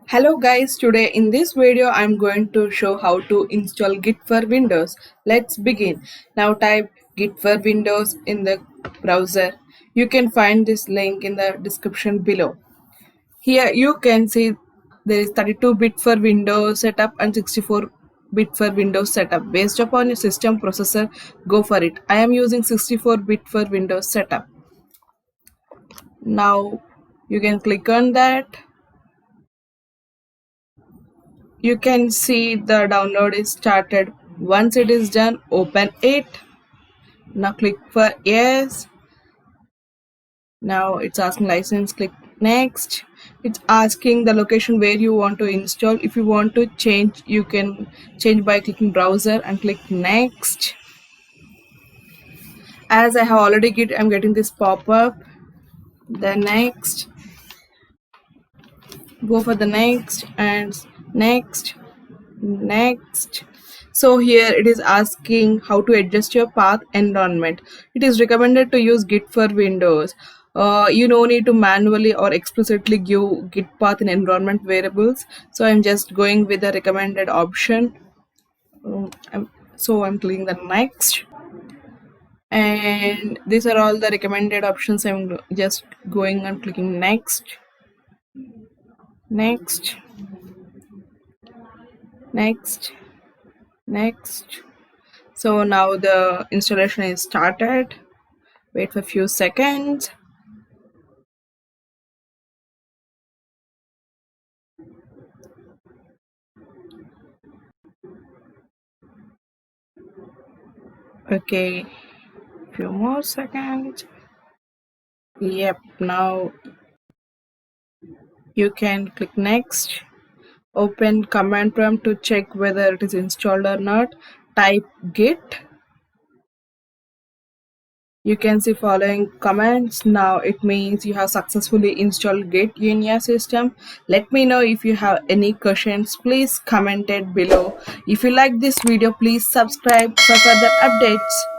Hello guys, today in this video I'm going to show how to install Git for Windows. Let's begin. Now type Git for Windows in the browser. You can find this link in the description below. Here you can see there is 32-bit for Windows setup and 64-bit for Windows setup. Based upon your system processor, go for it. I am using 64-bit for Windows setup. Now you can click on that. You can see the download is started. Once it is done, open it. Now click for yes. Now it's asking license, click next. It's asking the location where you want to install. If you want to change, you can change by clicking browser and click next. As I have already I'm getting this pop-up. Then next, go for the next and next. So here it is asking how to adjust your path environment. It is recommended to use Git for Windows. You no need to manually or explicitly give Git path in environment variables. So I'm just going with the recommended option. I'm clicking the next, and these are all the recommended options. I'm just going and clicking next, next, next, next. So now the installation is started. Wait for a few seconds. Okay, few more seconds. Yep, now you can click next. Open command prompt to check whether it is installed or not. Type git. You can see following commands. Now it means you have successfully installed Git in your system. Let me know if you have any questions. Please comment it below. If you like this video, please subscribe for further updates.